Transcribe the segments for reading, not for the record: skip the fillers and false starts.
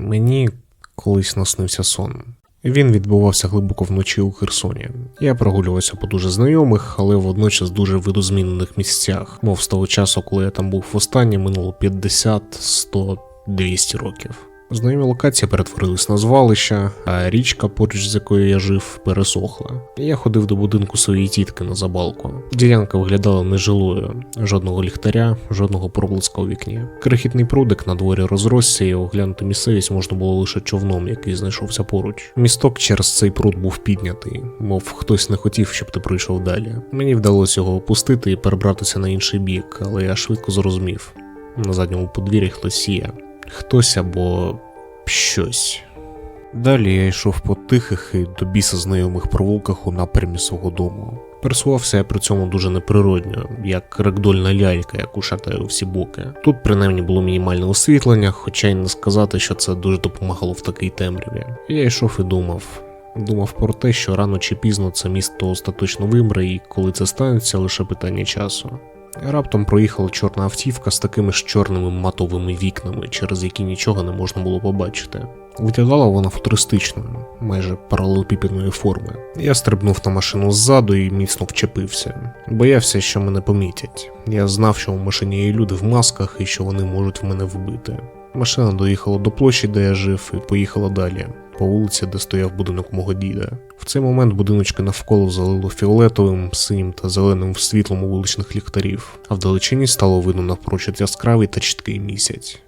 Мені колись наснився сон. Він відбувався глибоко вночі у Херсоні. Я прогулювався по дуже знайомих, але водночас дуже видозмінених місцях. Мов з того часу, коли я там був востаннє, минуло 50, 100, 200 років. Знайомі локації перетворились на звалища, а річка, поруч з якою я жив, пересохла. Я ходив до будинку своєї тітки на забалку. Ділянка виглядала нежилою, жодного ліхтаря, жодного проблиска у вікні. Крихітний прудик на дворі розросся, і оглянути місцевість можна було лише човном, який знайшовся поруч. Місток через цей пруд був піднятий, мов хтось не хотів, щоб ти пройшов далі. Мені вдалося його опустити і перебратися на інший бік, але я швидко зрозумів. На задньому подвір'ї хтось є. Хтось або щось. Далі я йшов по тихих і до біса знайомих провулках у напрямі свого дому. Пересувався я при цьому дуже неприродньо, як рекдольна лялька, яку шатає у всі боки. Тут принаймні було мінімальне освітлення, хоча й не сказати, що це дуже допомагало в такій темряві. Я йшов і думав. Думав про те, що рано чи пізно це місто остаточно вимре, і коли це станеться, лише питання часу. Раптом проїхала чорна автівка з такими ж чорними матовими вікнами, через які нічого не можна було побачити. Виглядала вона футуристично, майже паралелепіпедної форми. Я стрибнув на машину ззаду і міцно вчепився. Боявся, що мене помітять. Я знав, що в машині є люди в масках і що вони можуть в мене вбити. Машина доїхала до площі, де я жив, і поїхала далі, по вулиці, де стояв будинок мого діда. В цей момент будиночки навколо залило фіолетовим, синім та зеленим світлом у вуличних ліхтарів, а вдалечині стало видно навпрочуд яскравий та чіткий місяць.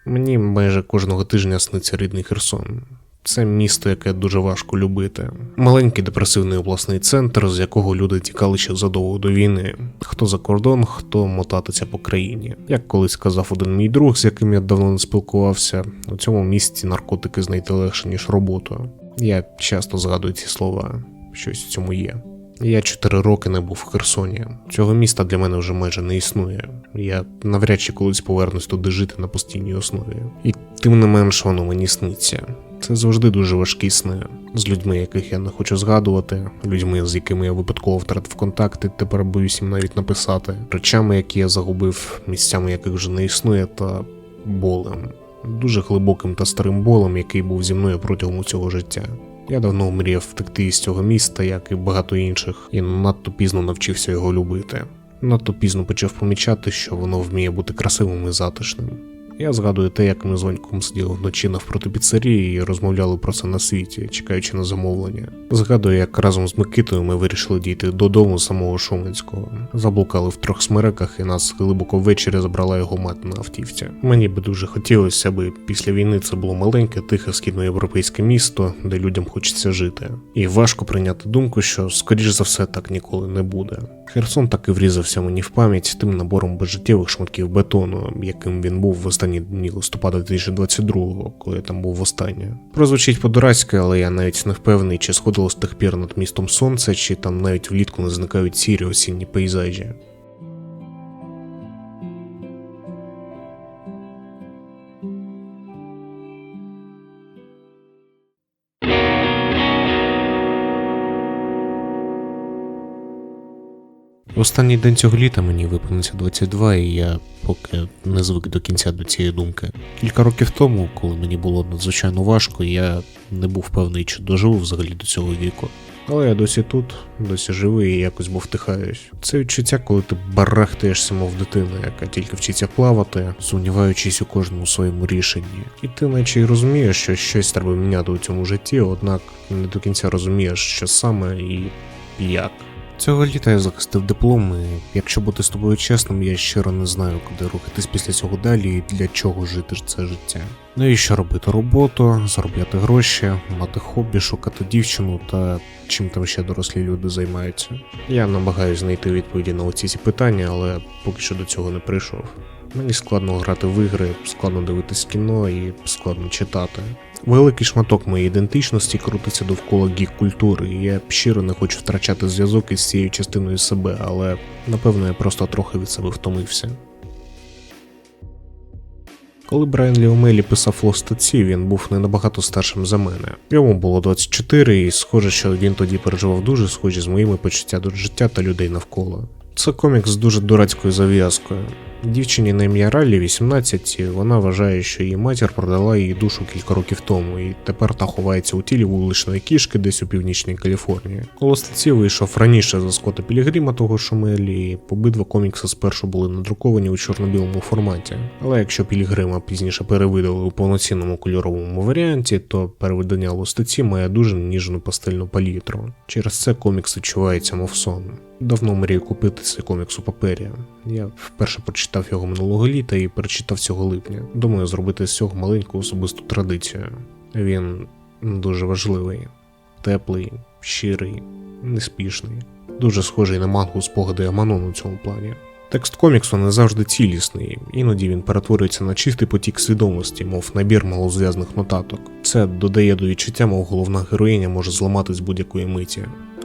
Мені майже кожного тижня сниться рідний Херсон. Це місто, яке дуже важко любити. Маленький депресивний обласний центр, з якого люди тікали ще задовго до війни. Хто за кордон, хто мотатися по країні. Як колись казав один мій друг, з яким я давно не спілкувався, у цьому місті наркотики знайти легше, ніж роботу. Я часто згадую ці слова. Щось в цьому є. Я 4 роки не був в Херсоні. Цього міста для мене вже майже не існує. Я навряд чи колись повернусь туди жити на постійній основі. І тим не менш воно мені сниться. Це завжди дуже важкі сни. З людьми, яких я не хочу згадувати, людьми, з якими я випадково втратив контакти, тепер боюсь їм навіть написати, речами, які я загубив, місцями яких вже не існує, та болем. Дуже глибоким та старим болем, який був зі мною протягом усього життя. Я давно мріяв втекти із цього міста, як і багато інших, і надто пізно навчився його любити. Надто пізно почав помічати, що воно вміє бути красивим і затишним. Я згадую те, як ми з Ваньком сиділи вночі навпроти піцерії і розмовляли про це на світі, чекаючи на замовлення. Згадую, як разом з Микитою ми вирішили дійти додому самого Шуменського. Заблукали в 3 смереках і нас глибоко ввечері забрала його мати на автівці. Мені би дуже хотілося, аби після війни це було маленьке, тихе східноєвропейське місто, де людям хочеться жити. І важко прийняти думку, що, скоріш за все, так ніколи не буде. Херсон так і врізався мені в пам'ять тим набором безжиттєвих шматків бетону, яким він був в останні дні листопада 2022-го, коли я там був востаннє. Прозвучить по-дурацьки, але я навіть не впевнений, чи сходило з тих пір над містом сонце, чи там навіть влітку не зникають сірі осінні пейзажі. В останній день цього літа мені виповниться 22, і я поки не звик до кінця до цієї думки. Кілька років тому, коли мені було надзвичайно важко, я не був певний, чи доживу взагалі до цього віку. Але я досі тут, досі живий і якось втихаюсь. Це відчуття, коли ти барахтаєшся, мов дитина, яка тільки вчиться плавати, сумніваючись у кожному своєму рішенні. І ти наче й розумієш, що щось треба міняти у цьому житті, однак не до кінця розумієш, що саме і як. Цього літа я захистив диплом, і якщо бути з тобою чесним, я щиро не знаю, куди рухатись після цього далі і для чого жити це життя. Навіщо робити роботу, заробляти гроші, мати хобі, шукати дівчину та чим там ще дорослі люди займаються. Я намагаюся знайти відповіді на оці ці питання, але поки що до цього не прийшов. Мені складно грати в ігри, складно дивитись кіно і складно читати. Великий шматок моєї ідентичності крутиться довкола гік-культури, і я щиро не хочу втрачати зв'язок із цією частиною себе, але напевно я просто трохи від себе втомився. Коли Брайан Лі Омелі писав Lost at Sea, він був не набагато старшим за мене. Йому було 24, і схоже, що він тоді переживав дуже схожі з моїми почуття до життя та людей навколо. Це комікс з дуже дурацькою зав'язкою. Дівчині на ім'я Райлі 18, і вона вважає, що її матір продала її душу кілька років тому, і тепер та ховається у тілі вуличної кішки десь у північній Каліфорнії. «Коло статті» вийшов раніше за Скотта Пілігрима того ж Омелі, і обидва комікси спершу були надруковані у чорно-білому форматі. Але якщо Пілігрима пізніше перевидали у повноцінному кольоровому варіанті, то перевидання «Коло статті» має дуже ніжну пастельну палітру. Через це комікс відчувається мов сон. Давно мрію купити цей комікс у папері. Я вперше прочитав його минулого літа і перечитав цього липня. Думаю, зробити з цього маленьку особисту традицію. Він дуже важливий, теплий, щирий, неспішний. Дуже схожий на мангу «Спогади Аманон» у цьому плані. Текст коміксу не завжди цілісний, іноді він перетворюється на чистий потік свідомості, мов набір малозв'язних нотаток. Це додає до відчуття, мов головна героїня може зламатись будь-якої миті.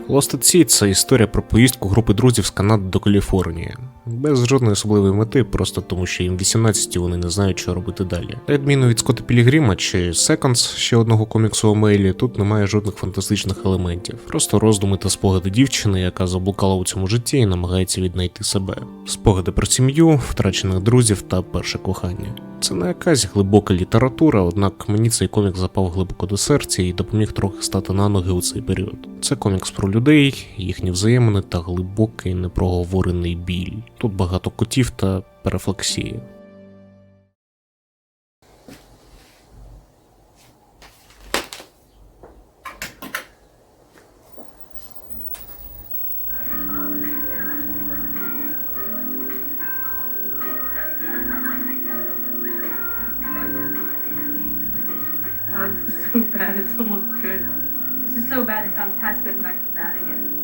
Lost at Sea – це історія про поїздку групи друзів з Канади до Каліфорнії. Без жодної особливої мети, просто тому що їм 18 і вони не знають, що робити далі. На відміну від Скотта Пілігрима чи Seconds, ще одного коміксу Омелі, тут немає жодних фантастичних елементів. Просто роздуми та спогади дівчини, яка заблукала у цьому житті і намагається віднайти себе. Спогади про сім'ю, втрачених друзів та перше кохання. Це не якась глибока література, однак мені цей комікс запав глибоко до серця і допоміг трохи стати на ноги у цей період. Це комікс про людей, їхні взаємини та глибокий непроговорений біль. Тут багато котів та рефлексії. This is so bad, it's almost good. This is so bad, it's on past good, back to bad again.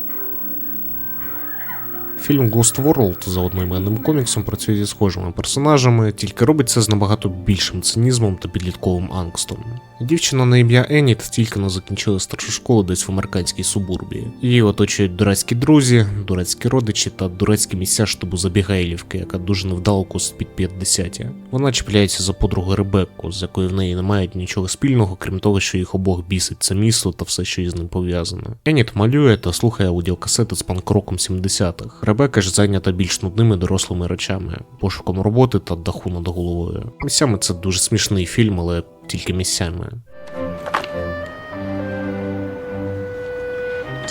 Фільм Ghost World за одноіменним коміксом працює зі схожими персонажами, тільки робить це з набагато більшим цинізмом та підлітковим ангстом. Дівчина на ім'я Еніт тільки не закінчила старшу школу десь в американській субурбії. Її оточують дурацькі друзі, дурацькі родичі та дурацькі місця штабу Забігайлівки, яка дуже невдало косить під 50. Вона чіпляється за подругу Ребекку, з якою в неї немає нічого спільного, крім того, що їх обох бісить це місто та все, що із ним пов'язано. Еніт малює та слухає аудіокасети з панк-роком 70-х. Ребекка ж зайнята більш нудними дорослими речами, пошуком роботи та даху над головою. Місцями це дуже смішний фільм, але тільки місцями.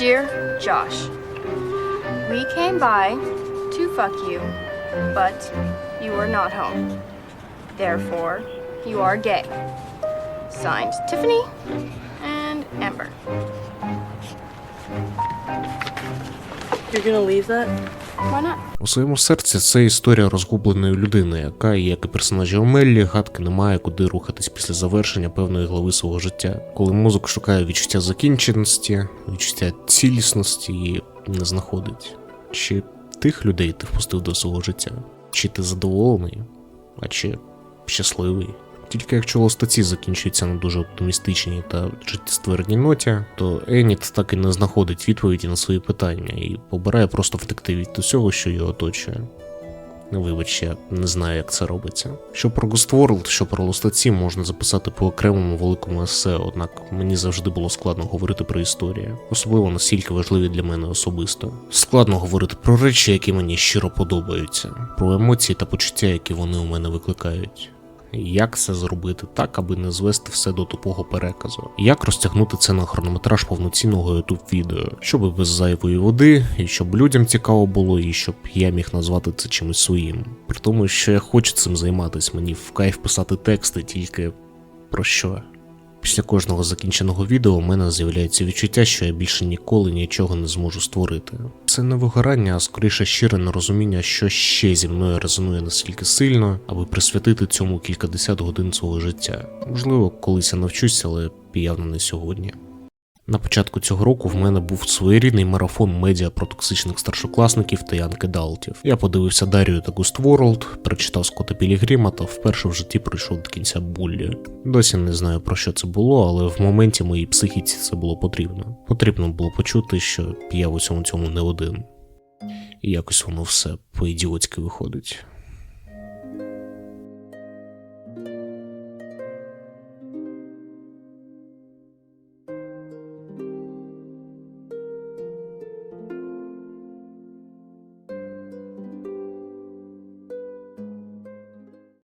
Dear Josh, we came by to fuck you, but you are not home. Therefore, you are gay. Signed, Tiffany and Amber. You're gonna leave that? Why not? У своєму серці це історія розгубленої людини, яка, як і персонажі Омеллі, гадки не має куди рухатись після завершення певної глави свого життя. Коли мозок шукає відчуття закінченості, відчуття цілісності і не знаходить. Чи тих людей ти впустив до свого життя? Чи ти задоволений? А чи щасливий? Тільки якщо Lost at Sea закінчується на дуже оптимістичній та життєствердній ноті, то Еніт так і не знаходить відповіді на свої питання і обирає просто втекти від усього, що його оточує. Вибач, я не знаю, як це робиться. Що про Ghost World, що про Lost at Sea можна записати по окремому великому есе, однак мені завжди було складно говорити про історію. Особливо настільки важливі для мене особисто. Складно говорити про речі, які мені щиро подобаються, про емоції та почуття, які вони у мене викликають. Як це зробити так, аби не звести все до тупого переказу? Як розтягнути це на хронометраж повноцінного YouTube відео, щоб без зайвої води, і щоб людям цікаво було, і щоб я міг назвати це чимось своїм. При тому, що я хочу цим займатися, мені в кайф писати тексти, тільки про що? Після кожного закінченого відео у мене з'являється відчуття, що я більше ніколи нічого не зможу створити. Це не вигорання, а скоріше щире нерозуміння, що ще зі мною резонує настільки сильно, аби присвятити цьому кількадесят годин свого життя. Можливо, колись я навчуся, але явно не сьогодні. На початку цього року в мене був своєрідний марафон медіа про токсичних старшокласників та янг-едалтів. Я подивився Дарію та Ghost World, прочитав Скотта Пілігрима та вперше в житті пройшов до кінця Буллі. Досі не знаю, про що це було, але в моменті моїй психіці це було потрібно. Потрібно було почути, що я в усьому цьому не один. І якось воно все по-ідіотськи виходить.